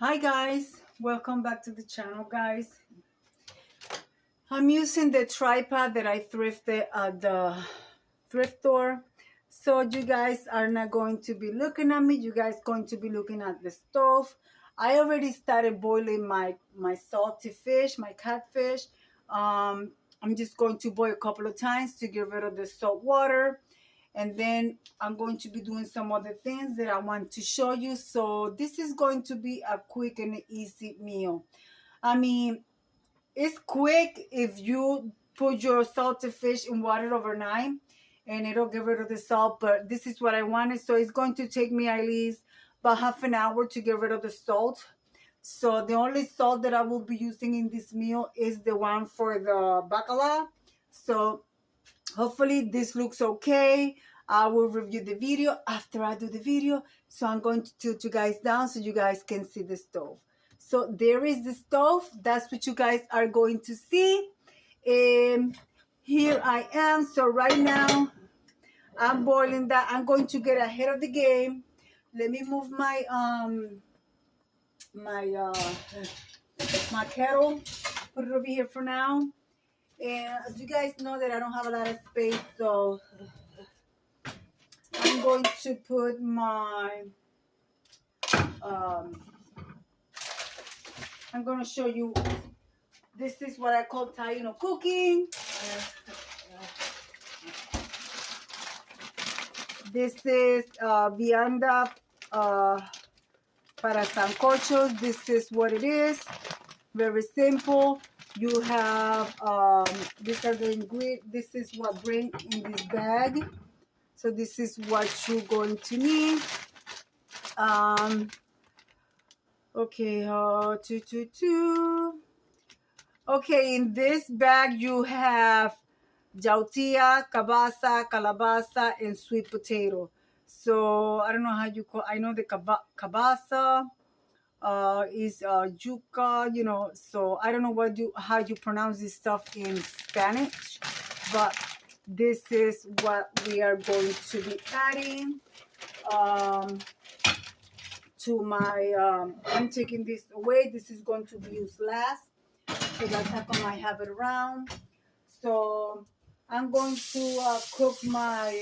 Hi guys, welcome back to the channel guys. I'm using the tripod that I thrifted at the thrift store. So you guys are not going to be looking at me, you guys going to be looking at the stove. I already started boiling my salty fish, my catfish. I'm just going to boil a couple of times to get rid of the salt water. And then I'm going to be doing some other things that I want to show you. So this is going to be a quick and easy meal. I mean, it's quick if you put your salted fish in water overnight and it'll get rid of the salt, but this is what I wanted. So it's going to take me at least about half an hour to get rid of the salt. So the only salt that I will be using in this meal is the one for the bacala. So hopefully this looks okay. I will review the video after I do the video. So I'm going to tilt you guys down so you guys can see the stove. So there is the stove. That's what you guys are going to see. Here I am. So right now I'm boiling that. I'm going to get ahead of the game. Let me move my my kettle. Put it over here for now. And as you guys know that I don't have a lot of space, so I'm going to put my, I'm going to show you, this is what I call Taino cooking. This is vianda para sancochos. This is what it is. Very simple. You have, these are the ingredients. This is what bring in this bag. So this is what you're going to need. Okay, Okay, in this bag you have jautia, calabaza, and sweet potato. So I don't know how you call. I know the cabasa is yuca, you know. So I don't know how you pronounce this stuff in Spanish, but this is what we are going to be adding to my, I'm taking this away. This is going to be used last. So that's how come I have it around. So I'm going to cook my,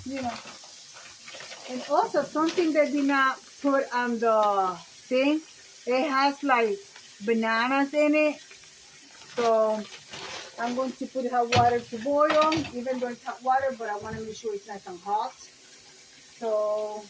you know, and also something they did not put on the thing, it has like bananas in it. So I'm going to put hot water to boil, even though it's hot water, but I want to make sure it's nice and hot. So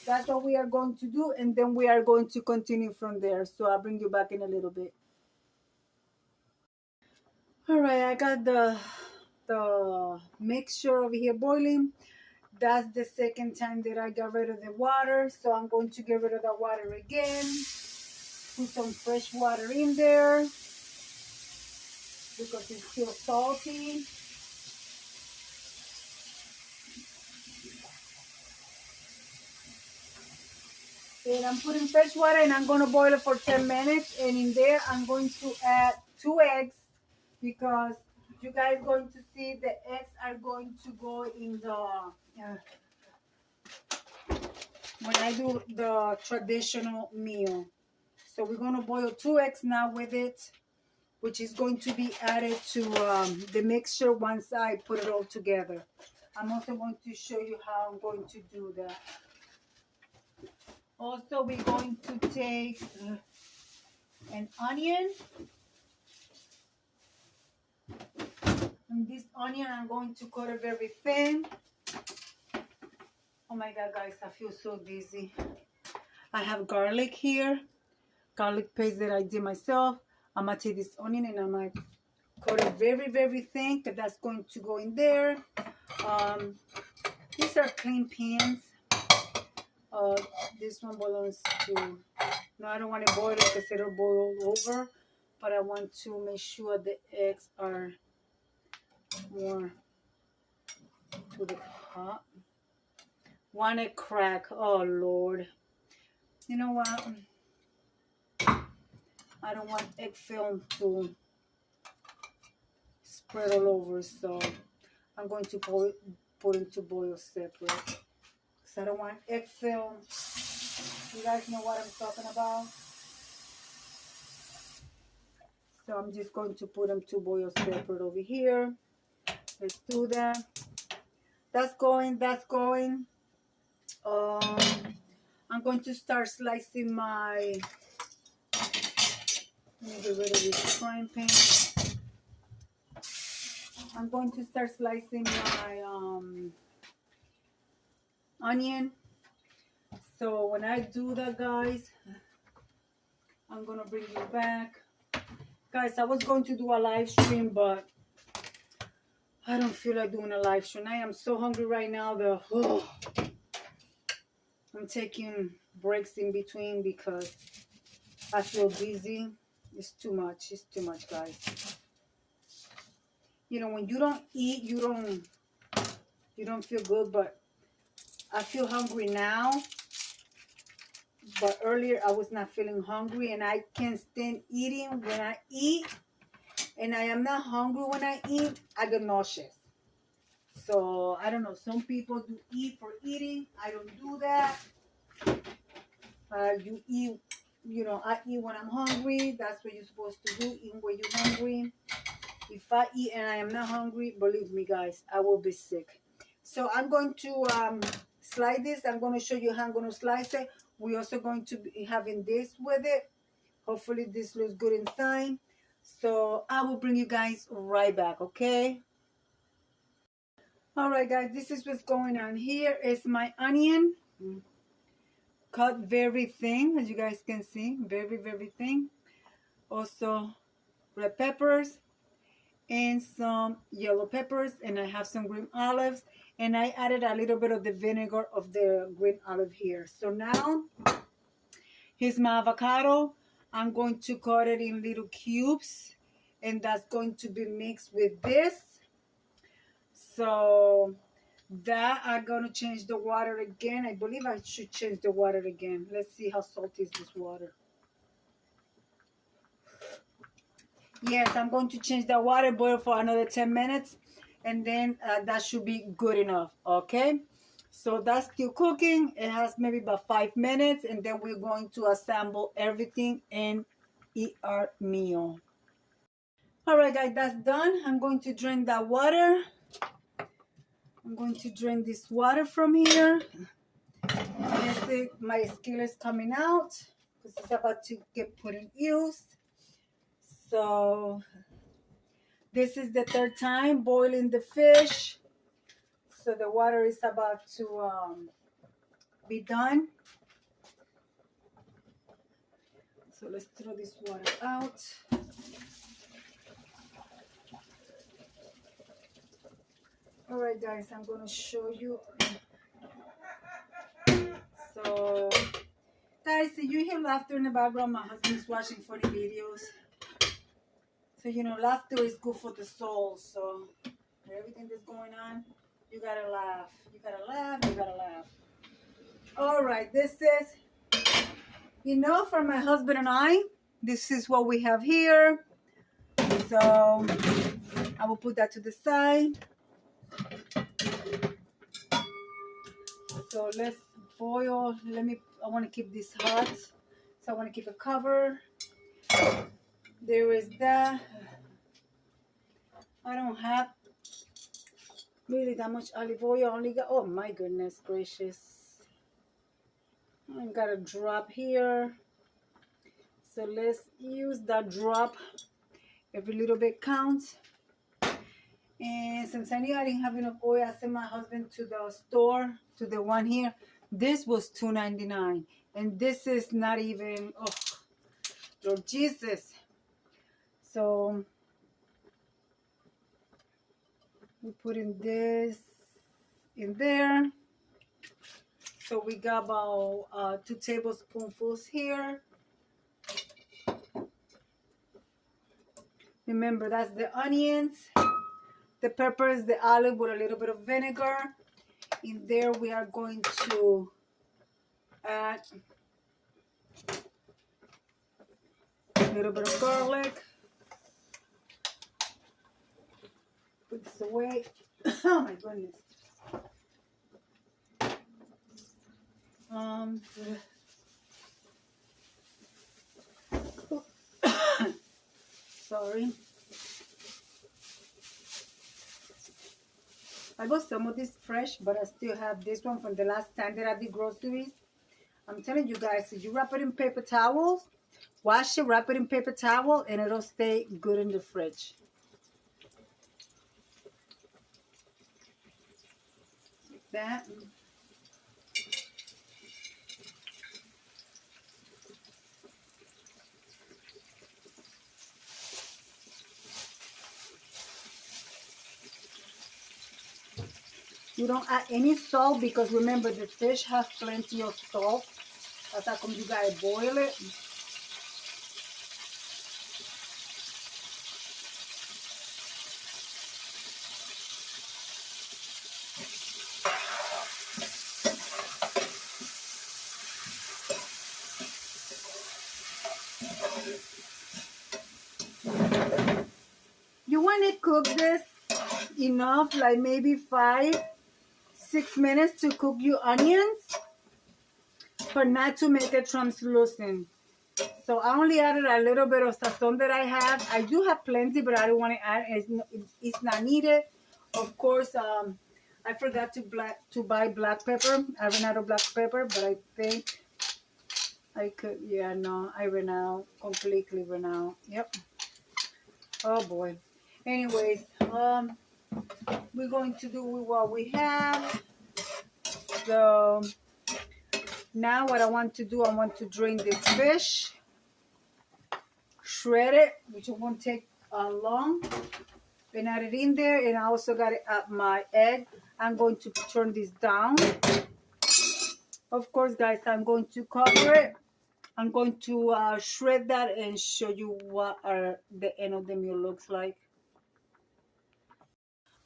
that's what we are going to do, and then we are going to continue from there. So I'll bring you back in a little bit. All right, I got the mixture over here boiling. That's the second time that I got rid of the water. So I'm going to get rid of the water again. Put some fresh water in there because it's still salty. And I'm putting fresh water and I'm going to boil it for 10 minutes. And in there, I'm going to add 2 eggs because you guys are going to see the eggs are going to go in the, when I do the traditional meal. So we're going to boil 2 eggs now with it, which is going to be added to the mixture once I put it all together. I'm also going to show you how I'm going to do that. Also, we're going to take an onion. And this onion, I'm going to cut it very thin. Oh my God, guys, I feel so dizzy. I have garlic here, garlic paste that I did myself. I'm going to take this onion and I'm going to cut it very, very thin because that's going to go in there. These are clean pans. This one belongs to, no, I don't want to boil it because it'll boil over, but I want to make sure the eggs are more to the pot. Want it crack, oh Lord. You know what? I don't want egg film to spread all over, so I'm going to put it to boil separate. Because I don't want egg film guys know what I'm talking about. So I'm just going to put them to boil separate over here. Let's do that. That's going, that's going. I'm going to start slicing my, let me get rid of this frying pan. I'm going to start slicing my onion. So when I do that, guys, I'm gonna bring you back. Guys, I was going to do a live stream, but I don't feel like doing a live stream. I am so hungry right now. I'm taking breaks in between because I feel dizzy. It's too much. It's too much, guys. You know, when you don't eat, you don't feel good, but I feel hungry now. But earlier I was not feeling hungry, and I can't stand eating when I eat. And I am not hungry when I eat. I get nauseous. So I don't know. Some people do eat for eating. I don't do that. You eat, you know, I eat when I'm hungry. That's what you're supposed to do, eat when you're hungry. If I eat and I am not hungry, believe me, guys, I will be sick. So I'm going to slice this. I'm going to show you how I'm going to slice it. We're also going to be having this with it. Hopefully this looks good inside. So I will bring you guys right back, okay? All right, guys, this is what's going on. Here is my onion. Cut very thin, as you guys can see. Very, very thin. Also, red peppers and some yellow peppers. And I have some green olives. And I added a little bit of the vinegar of the green olive here. So now, here's my avocado. I'm going to cut it in little cubes. And that's going to be mixed with this. So that I'm going to change the water again. I believe I should change the water again. Let's see how salty is this water. Yes, I'm going to change the water, boil for another 10 minutes. And then that should be good enough, okay? So that's still cooking. It has maybe about 5 minutes. And then we're going to assemble everything and eat our meal. All right, guys, that's done. I'm going to drain that water. I'm going to drain this water from here. This is my skillet is coming out because it's about to get put in use. So this is the third time boiling the fish. So the water is about to be done. So let's throw this water out. All right, guys, I'm going to show you. So, guys, you hear laughter in the background. My husband's watching funny videos. So, you know, laughter is good for the soul. So, everything that's going on, you got to laugh. You got to laugh. You got to laugh. All right, this is, you know, for my husband and I, this is what we have here. So, I will put that to the side. So let's boil. I want to keep this hot. So I want to keep it covered. There is that. I don't have really that much olive oil. I only got, oh my goodness gracious. I got a drop here. So let's use that drop. Every little bit counts. And since I knew I didn't have enough oil, I sent my husband to the store, to the one here. This was $2.99. And this is not even, oh, Lord Jesus. So, we put in this in there. So, we got about 2 tablespoonfuls here. Remember, that's the onions. The peppers, the olive with a little bit of vinegar. In there we are going to add a little bit of garlic. Put this away. Oh my goodness. sorry. I bought some of this fresh, but I still have this one from the last time that I did groceries. I'm telling you guys, if you wrap it in paper towels, wash it, wrap it in paper towel, and it'll stay good in the fridge. Like that. You don't add any salt because remember the fish has plenty of salt. That's how come you gotta boil it. You want to cook this enough, like maybe 5-6 minutes to cook your onions, but not to make it translucent. So I only added a little bit of sazon that I have. I do have plenty, but I don't want to add. It's not needed. Of course, I forgot to buy black pepper. I ran out of black pepper, but I think I could. Yeah, no, I ran out. Completely ran out. Yep. Oh boy. Anyways, we're going to do with what we have. So now what I want to do, I want to drain this fish, shred it, which won't take long, and add it in there. And I also got it at my egg. I'm going to turn this down. Of course, guys, I'm going to cover it. I'm going to shred that and show you what the end of the meal looks like.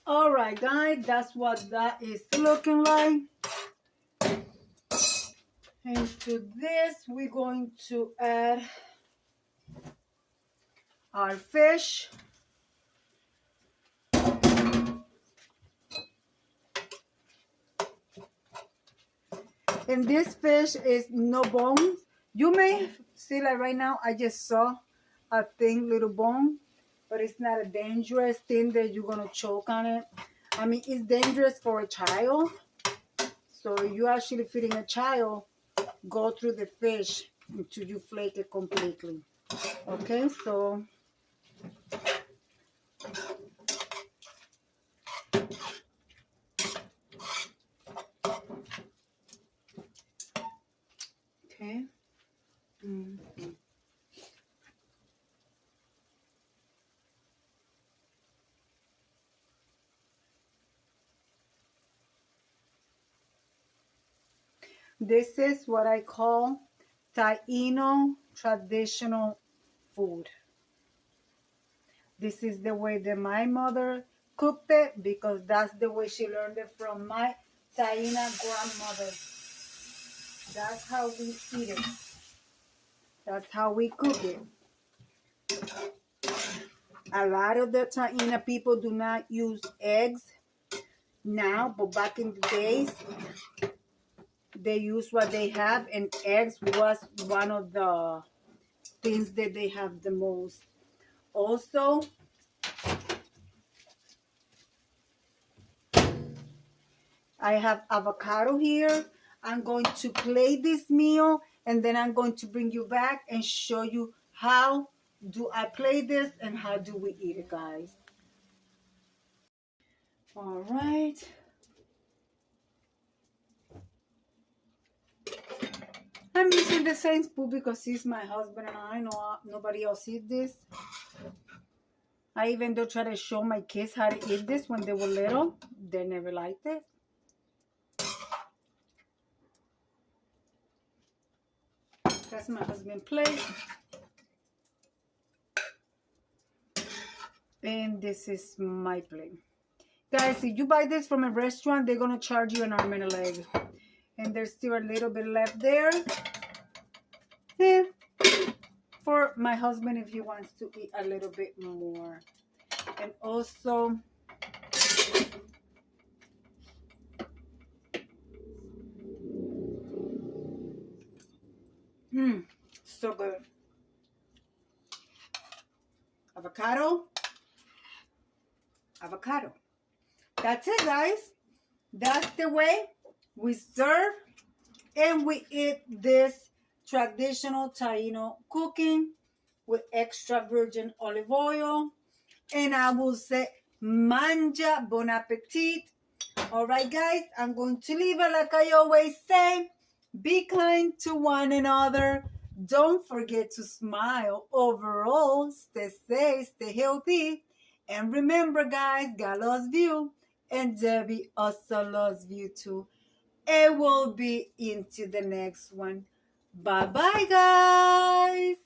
All right, guys, that's what that is looking like. And to this, we're going to add our fish. And this fish is no bones. You may see, like right now, I just saw a thin little bone, but it's not a dangerous thing that you're gonna choke on it. I mean, it's dangerous for a child. So you actually feeding a child, go through the fish until you flake it completely. Okay, so okay. This is what I call Taino traditional food. This is the way that my mother cooked it because that's the way she learned it from my Taina grandmother. That's how we eat it. That's how we cook it. A lot of the Taina people do not use eggs now, but back in the days, they use what they have, and eggs was one of the things that they have the most. Also, I have avocado here. I'm going to plate this meal, and then I'm going to bring you back and show you how do I plate this and how do we eat it, guys. All right. I'm using the same spoon because it's my husband and I know nobody else eat this. I even do try to show my kids how to eat this when they were little. They never liked it. That's my husband's plate. And this is my plate. Guys, if you buy this from a restaurant, they're going to charge you an arm and a leg. And there's still a little bit left there. And for my husband, if he wants to eat a little bit more. And also, so good. avocado. That's it, guys. That's the way we serve and we eat this traditional Taino cooking with extra virgin olive oil. And I will say, manja, bon appetit. All right, guys, I'm going to leave it like I always say. Be kind to one another. Don't forget to smile. Overall, stay safe, stay healthy. And remember, guys, God loves you. And Debbie also loves you too. And we'll be into the next one. Bye-bye, guys.